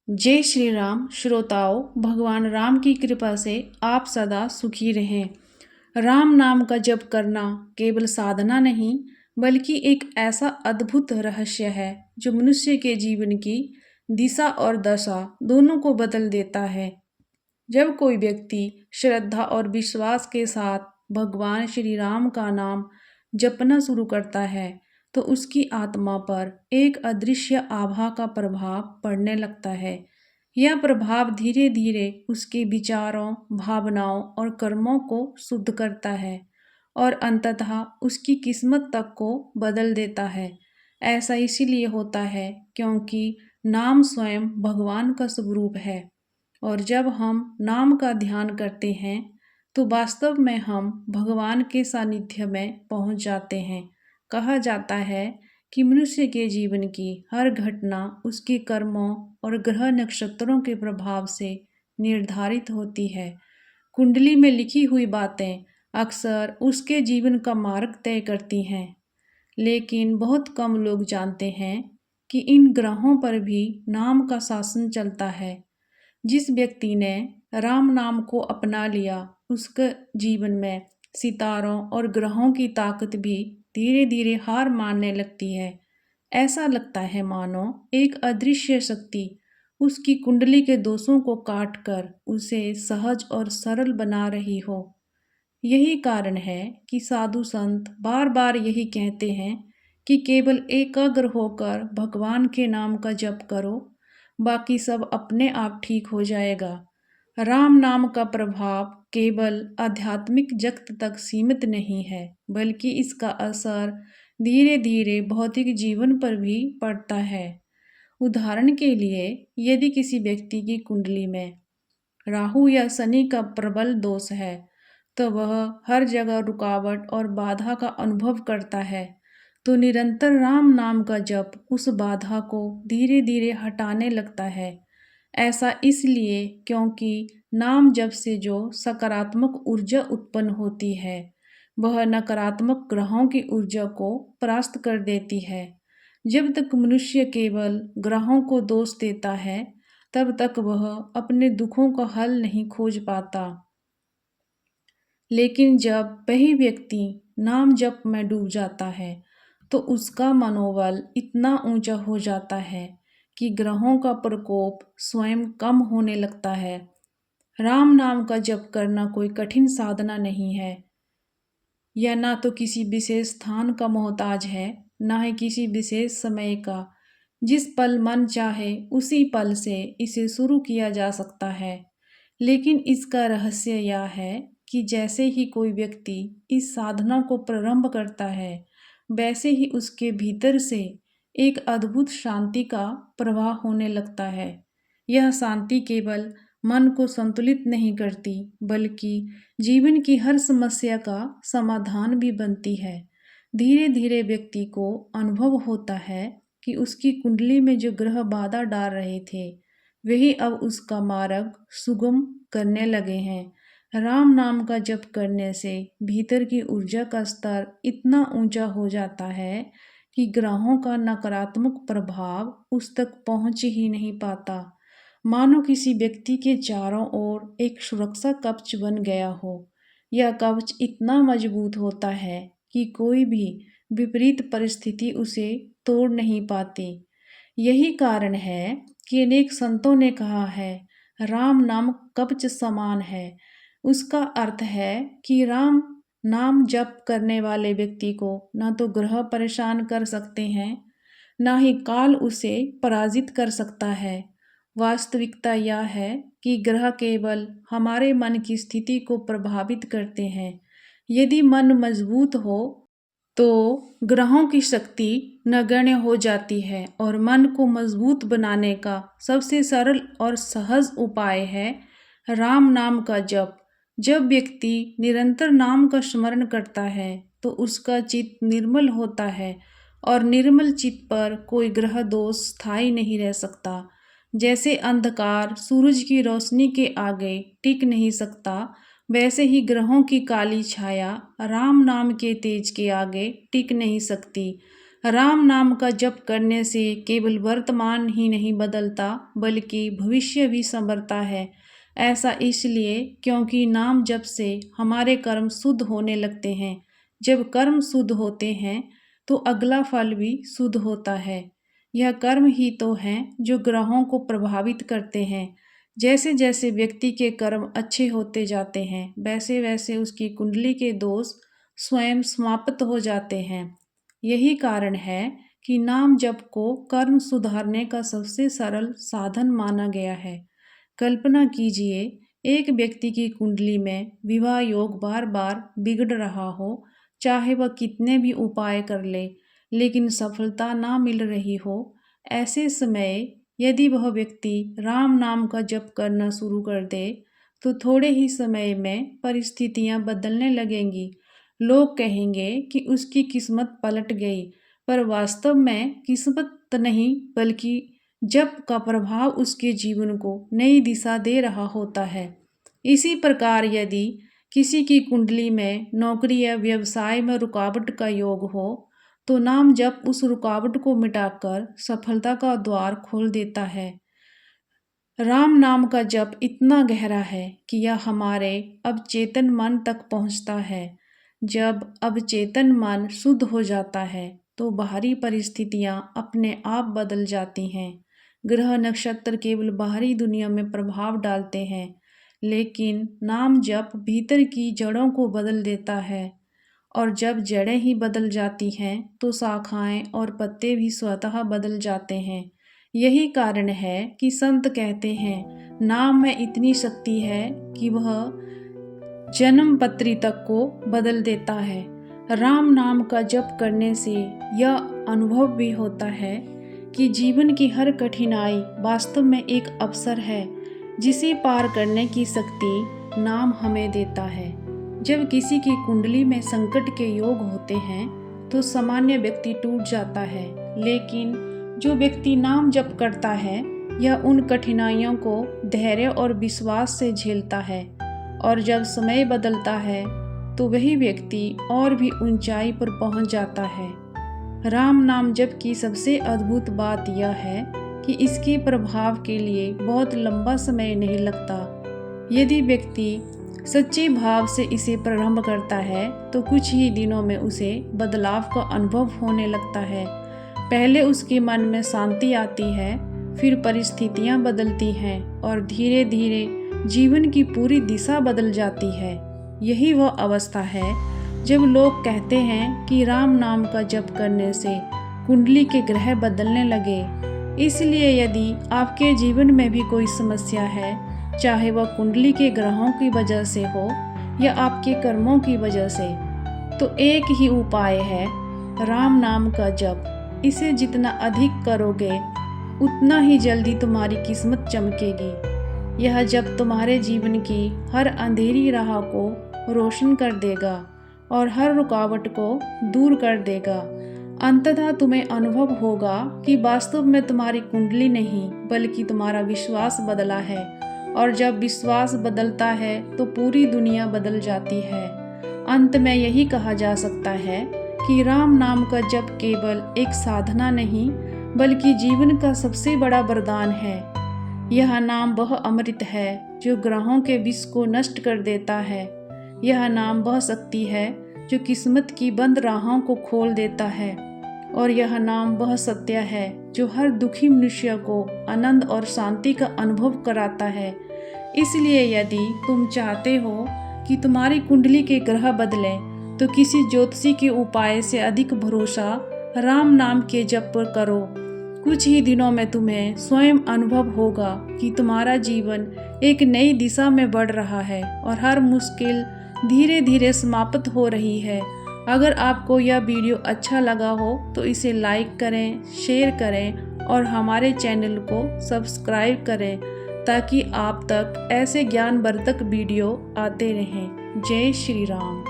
जय श्री राम श्रोताओं, भगवान राम की कृपा से आप सदा सुखी रहें। राम नाम का जप करना केवल साधना नहीं, बल्कि एक ऐसा अद्भुत रहस्य है जो मनुष्य के जीवन की दिशा और दशा दोनों को बदल देता है। जब कोई व्यक्ति श्रद्धा और विश्वास के साथ भगवान श्री राम का नाम जपना शुरू करता है, तो उसकी आत्मा पर एक अदृश्य आभा का प्रभाव पड़ने लगता है। यह प्रभाव धीरे धीरे उसके विचारों, भावनाओं और कर्मों को शुद्ध करता है और अंततः उसकी किस्मत तक को बदल देता है। ऐसा इसीलिए होता है क्योंकि नाम स्वयं भगवान का स्वरूप है, और जब हम नाम का ध्यान करते हैं तो वास्तव में हम भगवान के सानिध्य में पहुंच जाते हैं। कहा जाता है कि मनुष्य के जीवन की हर घटना उसके कर्मों और ग्रह नक्षत्रों के प्रभाव से निर्धारित होती है। कुंडली में लिखी हुई बातें अक्सर उसके जीवन का मार्ग तय करती हैं, लेकिन बहुत कम लोग जानते हैं कि इन ग्रहों पर भी नाम का शासन चलता है। जिस व्यक्ति ने राम नाम को अपना लिया, उसके जीवन में सितारों और ग्रहों की ताकत भी धीरे धीरे हार मानने लगती है। ऐसा लगता है मानो एक अदृश्य शक्ति उसकी कुंडली के दोषों को काट कर उसे सहज और सरल बना रही हो। यही कारण है कि साधु संत बार बार यही कहते हैं कि केवल एकाग्र होकर भगवान के नाम का जप करो, बाकी सब अपने आप ठीक हो जाएगा। राम नाम का प्रभाव केवल आध्यात्मिक जगत तक सीमित नहीं है, बल्कि इसका असर धीरे धीरे भौतिक जीवन पर भी पड़ता है। उदाहरण के लिए, यदि किसी व्यक्ति की कुंडली में राहु या शनि का प्रबल दोष है, तो वह हर जगह रुकावट और बाधा का अनुभव करता है। तो निरंतर राम नाम का जप उस बाधा को धीरे धीरे हटाने लगता है। ऐसा इसलिए क्योंकि नाम जप से जो सकारात्मक ऊर्जा उत्पन्न होती है, वह नकारात्मक ग्रहों की ऊर्जा को परास्त कर देती है। जब तक मनुष्य केवल ग्रहों को दोष देता है, तब तक वह अपने दुखों का हल नहीं खोज पाता। लेकिन जब वही व्यक्ति नाम जप में डूब जाता है, तो उसका मनोबल इतना ऊंचा हो जाता है कि ग्रहों का प्रकोप स्वयं कम होने लगता है। राम नाम का जप करना कोई कठिन साधना नहीं है, यह ना तो किसी विशेष स्थान का मोहताज है, ना ही किसी विशेष समय का। जिस पल मन चाहे उसी पल से इसे शुरू किया जा सकता है। लेकिन इसका रहस्य यह है कि जैसे ही कोई व्यक्ति इस साधना को प्रारंभ करता है, वैसे ही उसके भीतर से एक अद्भुत शांति का प्रवाह होने लगता है। यह शांति केवल मन को संतुलित नहीं करती, बल्कि जीवन की हर समस्या का समाधान भी बनती है। धीरे धीरे व्यक्ति को अनुभव होता है कि उसकी कुंडली में जो ग्रह बाधा डाल रहे थे, वही अब उसका मार्ग सुगम करने लगे हैं। राम नाम का जप करने से भीतर की ऊर्जा का स्तर इतना ऊंचा हो जाता है कि ग्रहों का नकारात्मक प्रभाव उस तक पहुंच ही नहीं पाता। मानो किसी व्यक्ति के चारों ओर एक सुरक्षा कवच बन गया हो। यह कवच इतना मजबूत होता है कि कोई भी विपरीत परिस्थिति उसे तोड़ नहीं पाती। यही कारण है कि अनेक संतों ने कहा है, राम नाम कवच समान है। उसका अर्थ है कि राम नाम जप करने वाले व्यक्ति को ना तो ग्रह परेशान कर सकते हैं, ना ही काल उसे पराजित कर सकता है। वास्तविकता यह है कि ग्रह केवल हमारे मन की स्थिति को प्रभावित करते हैं। यदि मन मजबूत हो तो ग्रहों की शक्ति नगण्य हो जाती है, और मन को मजबूत बनाने का सबसे सरल और सहज उपाय है राम नाम का जप। जब व्यक्ति निरंतर नाम का स्मरण करता है, तो उसका चित्त निर्मल होता है, और निर्मल चित्त पर कोई ग्रह दोष स्थायी नहीं रह सकता। जैसे अंधकार सूरज की रोशनी के आगे टिक नहीं सकता, वैसे ही ग्रहों की काली छाया राम नाम के तेज के आगे टिक नहीं सकती। राम नाम का जप करने से केवल वर्तमान ही नहीं बदलता बल्कि भविष्य भी संवरता है। ऐसा इसलिए क्योंकि नाम जप से हमारे कर्म शुद्ध होने लगते हैं। जब कर्म शुद्ध होते हैं तो अगला फल भी शुद्ध होता है। यह कर्म ही तो हैं जो ग्रहों को प्रभावित करते हैं। जैसे जैसे व्यक्ति के कर्म अच्छे होते जाते हैं वैसे वैसे उसकी कुंडली के दोष स्वयं समाप्त हो जाते हैं। यही कारण है कि नाम जप को कर्म सुधारने का सबसे सरल साधन माना गया है। कल्पना कीजिए, एक व्यक्ति की कुंडली में विवाह योग बार बार बिगड़ रहा हो, चाहे वह कितने भी उपाय कर ले लेकिन सफलता ना मिल रही हो। ऐसे समय यदि वह व्यक्ति राम नाम का जप करना शुरू कर दे तो थोड़े ही समय में परिस्थितियां बदलने लगेंगी। लोग कहेंगे कि उसकी किस्मत पलट गई, पर वास्तव में किस्मत नहीं बल्कि जप का प्रभाव उसके जीवन को नई दिशा दे रहा होता है। इसी प्रकार यदि किसी की कुंडली में नौकरी या व्यवसाय में रुकावट का योग हो तो नाम जप उस रुकावट को मिटाकर सफलता का द्वार खोल देता है। राम नाम का जप इतना गहरा है कि यह हमारे अवचेतन मन तक पहुंचता है। जब अवचेतन मन शुद्ध हो जाता है तो बाहरी परिस्थितियां अपने आप बदल जाती हैं। ग्रह नक्षत्र केवल बाहरी दुनिया में प्रभाव डालते हैं, लेकिन नाम जप भीतर की जड़ों को बदल देता है। और जब जड़ें ही बदल जाती हैं तो शाखाएं और पत्ते भी स्वतः बदल जाते हैं। यही कारण है कि संत कहते हैं, नाम में इतनी शक्ति है कि वह जन्म पत्री तक को बदल देता है। राम नाम का जप करने से यह अनुभव भी होता है कि जीवन की हर कठिनाई वास्तव में एक अवसर है जिसे पार करने की शक्ति नाम हमें देता है। जब किसी की कुंडली में संकट के योग होते हैं तो सामान्य व्यक्ति टूट जाता है, लेकिन जो व्यक्ति नाम जप करता है यह उन कठिनाइयों को धैर्य और विश्वास से झेलता है। और जब समय बदलता है तो वही व्यक्ति और भी ऊंचाई पर पहुंच जाता है। राम नाम जप की सबसे अद्भुत बात यह है कि इसके प्रभाव के लिए बहुत लंबा समय नहीं लगता। यदि व्यक्ति सच्चे भाव से इसे प्रारंभ करता है तो कुछ ही दिनों में उसे बदलाव का अनुभव होने लगता है। पहले उसके मन में शांति आती है, फिर परिस्थितियां बदलती हैं और धीरे धीरे जीवन की पूरी दिशा बदल जाती है। यही वह अवस्था है जब लोग कहते हैं कि राम नाम का जप करने से कुंडली के ग्रह बदलने लगे। इसलिए यदि आपके जीवन में भी कोई समस्या है, चाहे वह कुंडली के ग्रहों की वजह से हो या आपके कर्मों की वजह से, तो एक ही उपाय है, राम नाम का जप। इसे जितना अधिक करोगे उतना ही जल्दी तुम्हारी किस्मत चमकेगी। यह जप तुम्हारे जीवन की हर अंधेरी राह को रोशन कर देगा और हर रुकावट को दूर कर देगा। अंततः तुम्हें अनुभव होगा कि वास्तव में तुम्हारी कुंडली नहीं बल्कि तुम्हारा विश्वास बदला है। और जब विश्वास बदलता है तो पूरी दुनिया बदल जाती है। अंत में यही कहा जा सकता है कि राम नाम का जप केवल एक साधना नहीं बल्कि जीवन का सबसे बड़ा वरदान है। यह नाम वह अमृत है जो ग्रहों के विष को नष्ट कर देता है। यह नाम वह शक्ति है जो किस्मत की बंद राहों को खोल देता है। और यह नाम वह सत्य है जो हर दुखी मनुष्य को आनंद और शांति का अनुभव कराता है। इसलिए यदि तुम चाहते हो कि तुम्हारी कुंडली के ग्रह बदलें तो किसी ज्योतिषी के उपाय से अधिक भरोसा राम नाम के जप पर करो। कुछ ही दिनों में तुम्हें स्वयं अनुभव होगा कि तुम्हारा जीवन एक नई दिशा में बढ़ रहा है और हर मुश्किल धीरे धीरे समाप्त हो रही है। अगर आपको यह वीडियो अच्छा लगा हो तो इसे लाइक करें, शेयर करें और हमारे चैनल को सब्सक्राइब करें ताकि आप तक ऐसे ज्ञानवर्धक वीडियो आते रहें। जय श्री राम।